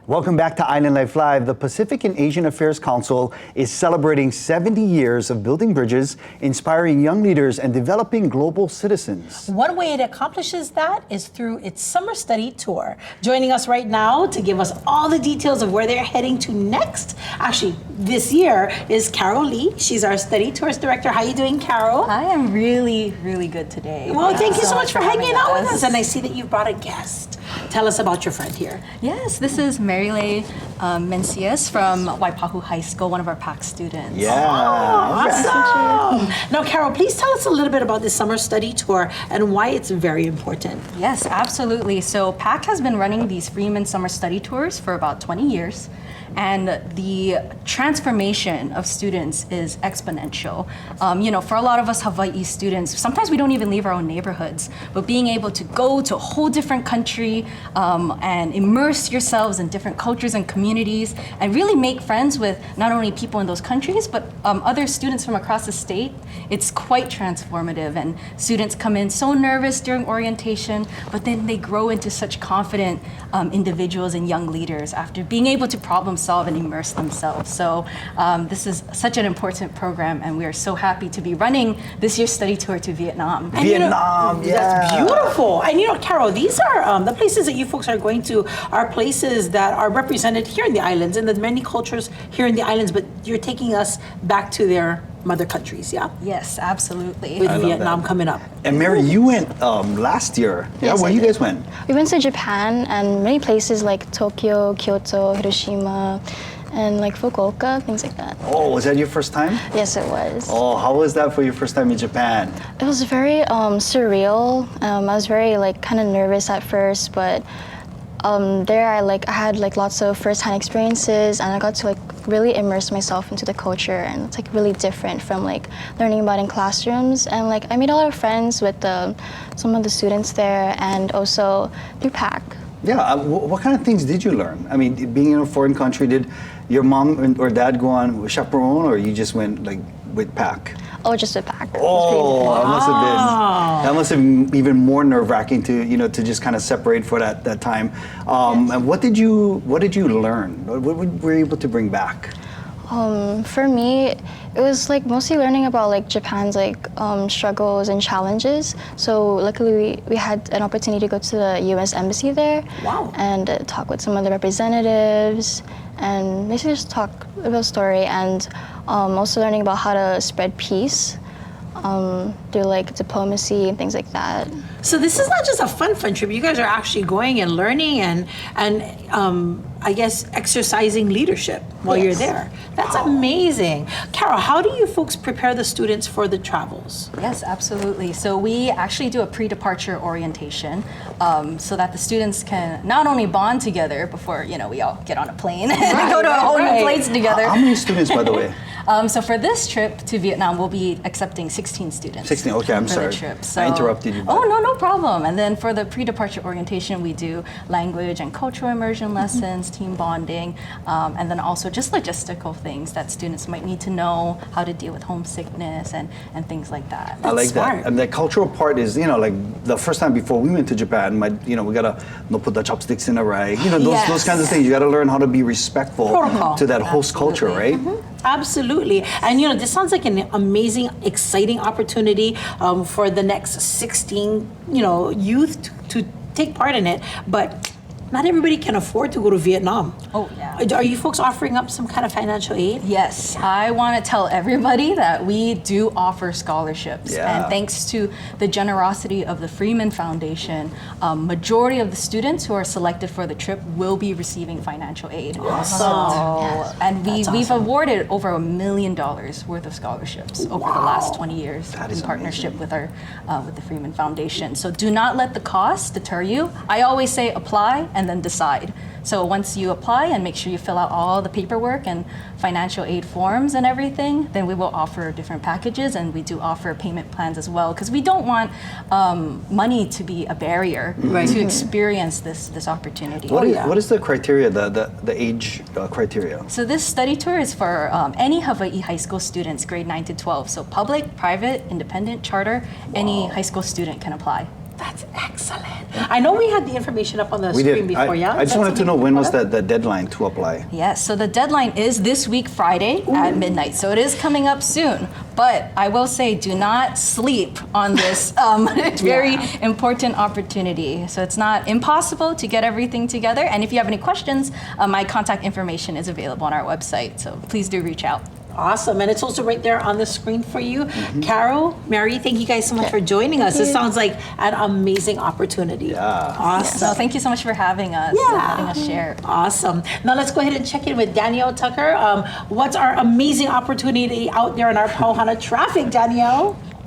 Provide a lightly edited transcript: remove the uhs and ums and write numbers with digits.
Welcome back to Island Life Live. The Pacific and Asian Affairs Council is celebrating 70 years of building bridges, inspiring young leaders, and developing global citizens. One way it accomplishes that is through its summer study tour. Joining us right now to give us all the details of where they're heading to next, actually this year, is Carol Lee. She's our study tours director. How are you doing, Carol? I am really, really good today. Well, thank you so much for hanging out with us. And I see that you've brought a guest. Tell us about your friend here. Yes, this is Marilei Mencias from Waipahu High School, one of our PAAC students. Yeah. Awesome. Now, Carol, please tell us a little bit about this summer study tour and why it's very important. Yes, absolutely. So PAAC has been running these Freeman summer study tours for about 20 years. And the transformation of students is exponential. For a lot of us Hawaii students, sometimes we don't even leave our own neighborhoods, but being able to go to a whole different country and immerse yourselves in different cultures and communities and really make friends with not only people in those countries, but other students from across the state, it's quite transformative. And students come in so nervous during orientation, but then they grow into such confident individuals and young leaders after being able to problem solve and immerse themselves. So this is such an important program, and we are so happy to be running this year's study tour to Vietnam. Vietnam, That's beautiful. And Carol, these are the places that you folks are going to are places that are represented here in the islands and the many cultures here in the islands, but you're taking us back to their mother countries, yeah? Yes, absolutely. With Vietnam coming up. And Mary, you went last year. Yes, where you guys went? We went to Japan and many places like Tokyo, Kyoto, Hiroshima, and like Fukuoka, things like that. Oh, was that your first time? Yes, it was. Oh, how was that for your first time in Japan? It was very surreal. I was very kind of nervous at first, but there I had lots of first-hand experiences, and I got to really immerse myself into the culture, and it's really different from learning about in classrooms. And I made a lot of friends with some of the students there, and also through PAAC. Yeah, what kind of things did you learn? I mean, being in a foreign country, did your mom or dad go on chaperone, or you just went with PAAC? Oh, just with PAAC. Oh, that must have been even more nerve-wracking to just kind of separate for that time. Yes. And what did you learn? What were you able to bring back? For me, it was mostly learning about Japan's struggles and challenges. So luckily we had an opportunity to go to the U.S. Embassy there. Wow. And talk with some of the representatives and basically just talk about the story, and also learning about how to spread peace through diplomacy and things like that. So this is not just a fun trip. You guys are actually going and learning and I guess exercising leadership while you're there. That's amazing. Carol, how do you folks prepare the students for the travels? Yes, absolutely. So we actually do a pre-departure orientation so that the students can not only bond together before we all get on a plane and go to a whole new place together. How many students, by the way? So for this trip to Vietnam, we'll be accepting 16 students. 16, okay, I'm for sorry. The trip. So, I interrupted you. Oh, no problem. And then for the pre-departure orientation, we do language and cultural immersion lessons, team bonding, and then also just logistical things that students might need to know, how to deal with homesickness and things like that. I like smart. that. And the cultural part is, the first time before we went to Japan, we gotta put the chopsticks in a right. Those kinds of things. You gotta learn how to be respectful to that host culture, right? Absolutely. And this sounds like an amazing, exciting opportunity for the next 16, youth to take part in it. But not everybody can afford to go to Vietnam. Oh, yeah. Are you folks offering up some kind of financial aid? Yes, I want to tell everybody that we do offer scholarships. Yeah. And thanks to the generosity of the Freeman Foundation, majority of the students who are selected for the trip will be receiving financial aid. Awesome. And we've awarded over $1 million worth of scholarships over the last 20 years in partnership with with the Freeman Foundation. So do not let the cost deter you. I always say apply and then decide. So once you apply and make sure you fill out all the paperwork and financial aid forms and everything, then we will offer different packages, and we do offer payment plans as well, because we don't want money to be a barrier to experience this opportunity. What is the criteria, the age criteria? So this study tour is for any Hawaii high school students, grade 9 to 12. So public, private, independent, charter, any high school student can apply. That's excellent. I know we had the information up on the We screen did. before, yeah? I just That's wanted to know something when you was wanna- the deadline to apply? Yes, so the deadline is this week, Friday at midnight. So it is coming up soon. But I will say, do not sleep on this very important opportunity. So it's not impossible to get everything together. And if you have any questions, my contact information is available on our website. So please do reach out. Awesome, and it's also right there on the screen for you. Carol, Mary, thank you guys so much for joining us. This sounds like an amazing opportunity. Yeah. Awesome. So thank you so much for having us and letting us share. Awesome. Now let's go ahead and check in with Danielle Tucker. What's our amazing opportunity out there in our Pauhana traffic, Danielle?